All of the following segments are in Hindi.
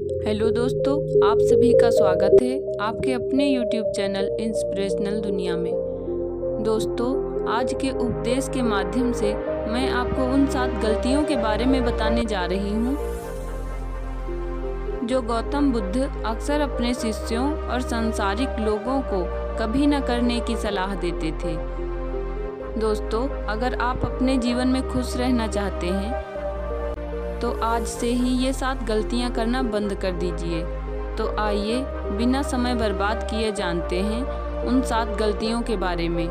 हेलो दोस्तों, आप सभी का स्वागत है आपके अपने YouTube चैनल इंस्पिरेशनल दुनिया में। दोस्तों, आज के उपदेश के माध्यम से मैं आपको उन 7 गलतियों के बारे में बताने जा रही हूँ जो गौतम बुद्ध अक्सर अपने शिष्यों और सांसारिक लोगों को कभी न करने की सलाह देते थे। दोस्तों, अगर आप अपने जीवन में खुश रहना चाहते हैं तो आज से ही ये 7 गलतियां करना बंद कर दीजिए। तो आइए बिना समय बर्बाद किए जानते हैं उन 7 गलतियों के बारे में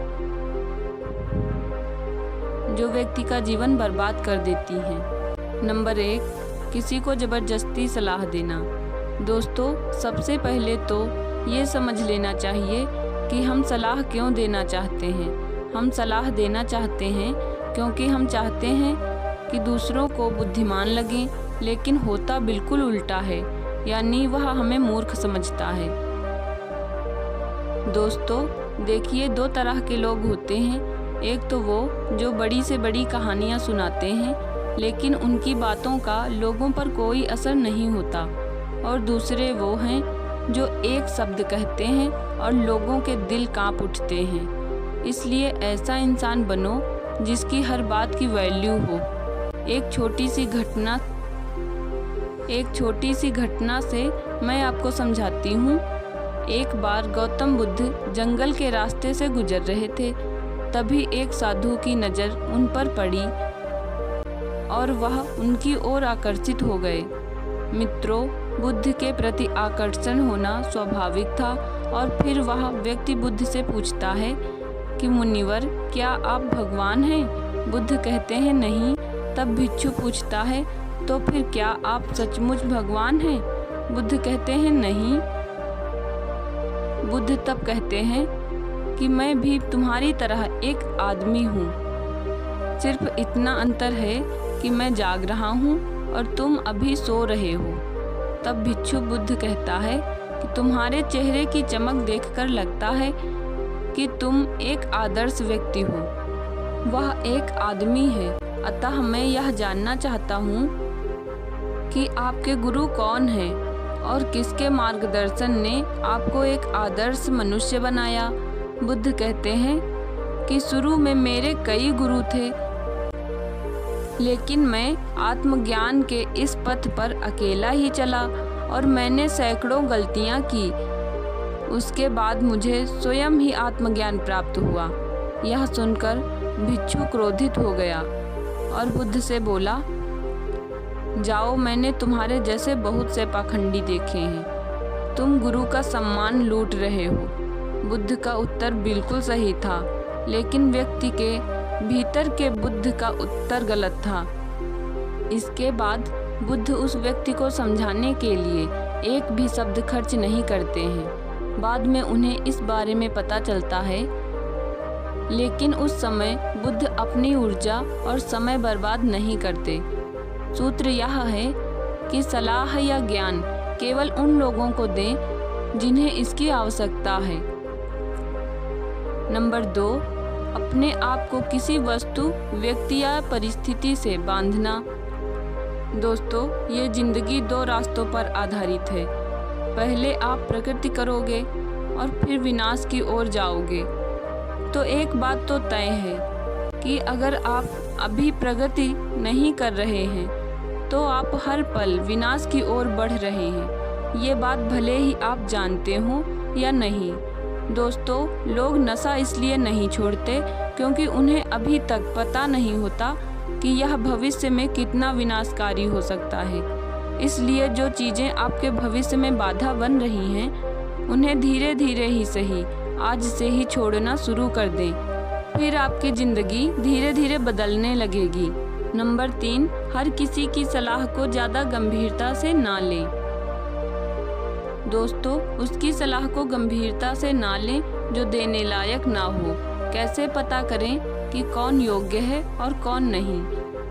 जो व्यक्ति का जीवन बर्बाद कर देती हैं। नंबर 1, किसी को ज़बरदस्ती सलाह देना। दोस्तों, सबसे पहले तो ये समझ लेना चाहिए कि हम सलाह क्यों देना चाहते हैं। हम सलाह देना चाहते हैं क्योंकि हम चाहते हैं कि दूसरों को बुद्धिमान लगें, लेकिन होता बिल्कुल उल्टा है, यानी वह हमें मूर्ख समझता है। दोस्तों, देखिए 2 तरह के लोग होते हैं। एक तो वो जो बड़ी से बड़ी कहानियाँ सुनाते हैं, लेकिन उनकी बातों का लोगों पर कोई असर नहीं होता। और दूसरे वो हैं जो एक शब्द कहते हैं और लोगों के दिल कांप उठते हैं। इसलिए ऐसा इंसान बनो जिसकी हर बात की वैल्यू हो। एक छोटी सी घटना से मैं आपको समझाती हूँ। एक बार गौतम बुद्ध जंगल के रास्ते से गुजर रहे थे। तभी एक साधु की नज़र उन पर पड़ी और वह उनकी ओर आकर्षित हो गए। मित्रों, बुद्ध के प्रति आकर्षण होना स्वाभाविक था। और फिर वह व्यक्ति बुद्ध से पूछता है कि मुनिवर, क्या आप भगवान हैं? बुद्ध कहते हैं नहीं। तब भिक्षु पूछता है, तो फिर क्या आप सचमुच भगवान हैं? बुद्ध कहते हैं नहीं। बुद्ध तब कहते हैं कि मैं भी तुम्हारी तरह एक आदमी हूँ, सिर्फ इतना अंतर है कि मैं जाग रहा हूँ और तुम अभी सो रहे हो। तब भिक्षु बुद्ध कहता है कि तुम्हारे चेहरे की चमक देखकर लगता है कि तुम एक आदर्श व्यक्ति हो। वह एक आदमी है, अतः मैं यह जानना चाहता हूँ कि आपके गुरु कौन हैं और किसके मार्गदर्शन ने आपको एक आदर्श मनुष्य बनाया। बुद्ध कहते हैं कि शुरू में मेरे कई गुरु थे, लेकिन मैं आत्मज्ञान के इस पथ पर अकेला ही चला और मैंने सैकड़ों गलतियाँ की। उसके बाद मुझे स्वयं ही आत्मज्ञान प्राप्त हुआ। यह सुनकर भिक्षु क्रोधित हो गया और बुद्ध से बोला, जाओ, मैंने तुम्हारे जैसे बहुत से पाखंडी देखे हैं। तुम गुरु का सम्मान लूट रहे हो। बुद्ध का उत्तर बिल्कुल सही था, लेकिन व्यक्ति के भीतर के बुद्ध का उत्तर गलत था। इसके बाद बुद्ध उस व्यक्ति को समझाने के लिए एक भी शब्द खर्च नहीं करते हैं। बाद में उन्हें इस बारे में पता चलता है, लेकिन उस समय बुद्ध अपनी ऊर्जा और समय बर्बाद नहीं करते। सूत्र यह है कि सलाह या ज्ञान केवल उन लोगों को दें जिन्हें इसकी आवश्यकता है। नंबर 2, अपने आप को किसी वस्तु, व्यक्ति या परिस्थिति से बांधना। दोस्तों, ये जिंदगी 2 रास्तों पर आधारित है। पहले आप प्रगति करोगे और फिर विनाश की ओर जाओगे। तो एक बात तो तय है कि अगर आप अभी प्रगति नहीं कर रहे हैं तो आप हर पल विनाश की ओर बढ़ रहे हैं। ये बात भले ही आप जानते हो या नहीं। दोस्तों, लोग नशा इसलिए नहीं छोड़ते क्योंकि उन्हें अभी तक पता नहीं होता कि यह भविष्य में कितना विनाशकारी हो सकता है। इसलिए जो चीज़ें आपके भविष्य में बाधा बन रही हैं, उन्हें धीरे धीरे ही सही आज से ही छोड़ना शुरू कर दें। फिर आपकी ज़िंदगी धीरे धीरे बदलने लगेगी। नंबर 3, हर किसी की सलाह को ज़्यादा गंभीरता से ना लें। दोस्तों, उसकी सलाह को गंभीरता से ना लें जो देने लायक ना हो। कैसे पता करें कि कौन योग्य है और कौन नहीं?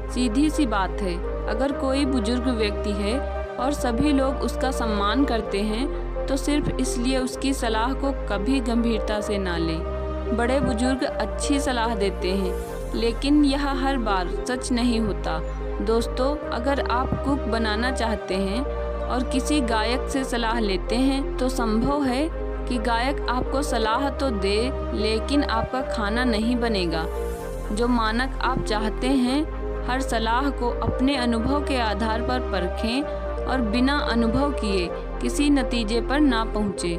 सीधी सी बात है, अगर कोई बुजुर्ग व्यक्ति है और सभी लोग उसका सम्मान करते हैं तो सिर्फ इसलिए उसकी सलाह को कभी गंभीरता से ना लें। बड़े बुजुर्ग अच्छी सलाह देते हैं, लेकिन यह हर बार सच नहीं होता। दोस्तों, अगर आप कुक बनाना चाहते हैं और किसी गायक से सलाह लेते हैं तो संभव है कि गायक आपको सलाह तो दे लेकिन आपका खाना नहीं बनेगा। जो मानक आप चाहते हैं, हर सलाह को अपने अनुभव के आधार पर परखें और बिना अनुभव किए किसी नतीजे पर ना पहुँचे।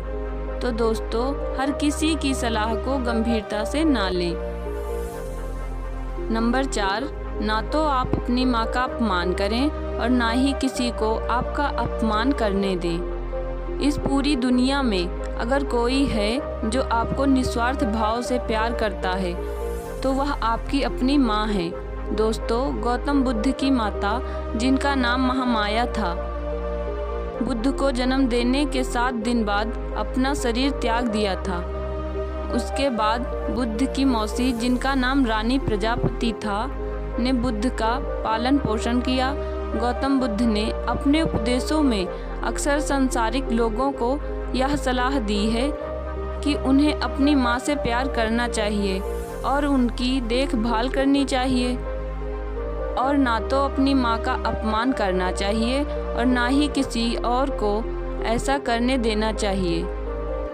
तो दोस्तों, हर किसी की सलाह को गंभीरता से ना लें। नंबर 4, ना तो आप अपनी माँ का अपमान करें और ना ही किसी को आपका अपमान करने दें। इस पूरी दुनिया में अगर कोई है जो आपको निस्वार्थ भाव से प्यार करता है तो वह आपकी अपनी माँ है। दोस्तों, गौतम बुद्ध की माता, जिनका नाम महामाया था, बुद्ध को जन्म देने के 7 दिन बाद अपना शरीर त्याग दिया था। उसके बाद बुद्ध की मौसी, जिनका नाम रानी प्रजापति था, ने बुद्ध का पालन पोषण किया। गौतम बुद्ध ने अपने उपदेशों में अक्सर सांसारिक लोगों को यह सलाह दी है कि उन्हें अपनी माँ से प्यार करना चाहिए और उनकी देखभाल करनी चाहिए और ना तो अपनी माँ का अपमान करना चाहिए और ना ही किसी और को ऐसा करने देना चाहिए।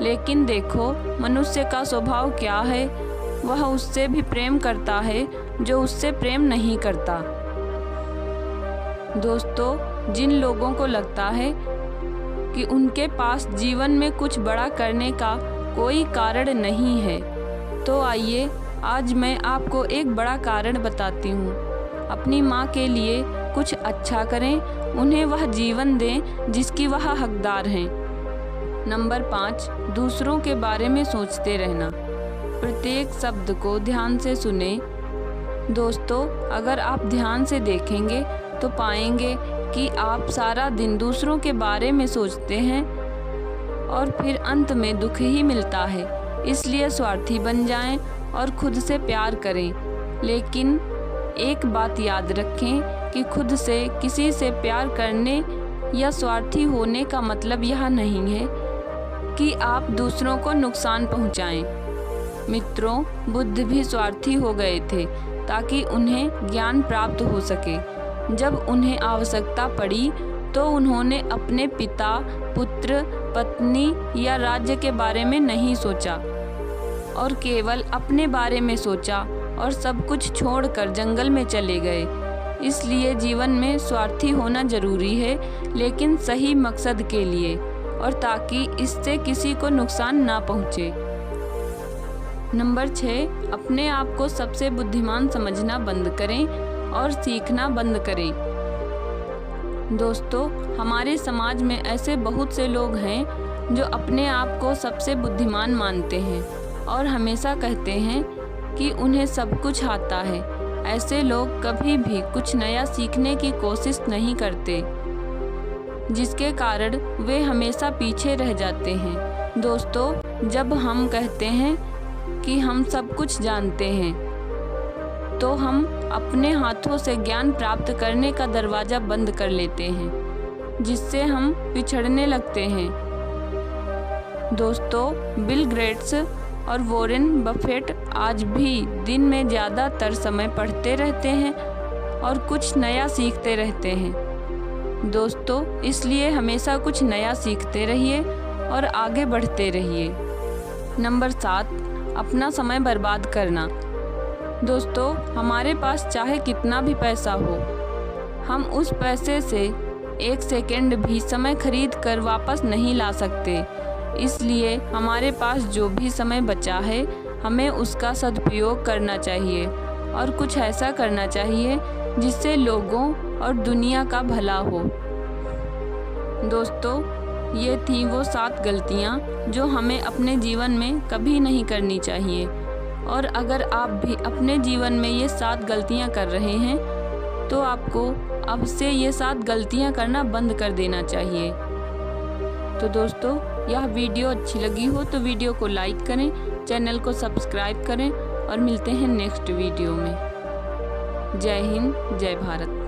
लेकिन देखो, मनुष्य का स्वभाव क्या है, वह उससे भी प्रेम करता है जो उससे प्रेम नहीं करता। दोस्तों, जिन लोगों को लगता है कि उनके पास जीवन में कुछ बड़ा करने का कोई कारण नहीं है, तो आइए आज मैं आपको एक बड़ा कारण बताती हूँ। अपनी माँ के लिए कुछ अच्छा करें, उन्हें वह जीवन दें जिसकी वह हकदार हैं। नंबर 5, दूसरों के बारे में सोचते रहना। प्रत्येक शब्द को ध्यान से सुने। दोस्तों, अगर आप ध्यान से देखेंगे तो पाएंगे कि आप सारा दिन दूसरों के बारे में सोचते हैं और फिर अंत में दुख ही मिलता है। इसलिए स्वार्थी बन जाएं और खुद से प्यार करें। लेकिन एक बात याद रखें कि खुद से किसी से प्यार करने या स्वार्थी होने का मतलब यह नहीं है कि आप दूसरों को नुकसान पहुंचाएं। मित्रों, बुद्ध भी स्वार्थी हो गए थे ताकि उन्हें ज्ञान प्राप्त हो सके। जब उन्हें आवश्यकता पड़ी तो उन्होंने अपने पिता, पुत्र, पत्नी या राज्य के बारे में नहीं सोचा और केवल अपने बारे में सोचा और सब कुछ छोड़कर जंगल में चले गए। इसलिए जीवन में स्वार्थी होना जरूरी है, लेकिन सही मकसद के लिए और ताकि इससे किसी को नुकसान ना पहुंचे। नंबर 6, अपने आप को सबसे बुद्धिमान समझना बंद करें और सीखना बंद करें। दोस्तों, हमारे समाज में ऐसे बहुत से लोग हैं जो अपने आप को सबसे बुद्धिमान मानते हैं और हमेशा कहते हैं कि उन्हें सब कुछ आता है। ऐसे लोग कभी भी कुछ नया सीखने की कोशिश नहीं करते, जिसके कारण वे हमेशा पीछे रह जाते हैं। दोस्तों, जब हम कहते हैं कि हम सब कुछ जानते हैं, तो हम अपने हाथों से ज्ञान प्राप्त करने का दरवाज़ा बंद कर लेते हैं, जिससे हम पिछड़ने लगते हैं। दोस्तों, बिल गेट्स और वॉरेन बफेट आज भी दिन में ज़्यादातर समय पढ़ते रहते हैं और कुछ नया सीखते रहते हैं। दोस्तों, इसलिए हमेशा कुछ नया सीखते रहिए और आगे बढ़ते रहिए। नंबर 7, अपना समय बर्बाद करना। दोस्तों, हमारे पास चाहे कितना भी पैसा हो, हम उस पैसे से 1 सेकंड भी समय खरीद कर वापस नहीं ला सकते। इसलिए हमारे पास जो भी समय बचा है, हमें उसका सदुपयोग करना चाहिए और कुछ ऐसा करना चाहिए जिससे लोगों और दुनिया का भला हो। दोस्तों, ये थी वो 7 गलतियाँ जो हमें अपने जीवन में कभी नहीं करनी चाहिए। और अगर आप भी अपने जीवन में ये 7 गलतियाँ कर रहे हैं तो आपको अब से ये 7 गलतियाँ करना बंद कर देना चाहिए। तो दोस्तों, यह वीडियो अच्छी लगी हो तो वीडियो को लाइक करें, चैनल को सब्सक्राइब करें और मिलते हैं नेक्स्ट वीडियो में। जय हिंद, जय भारत।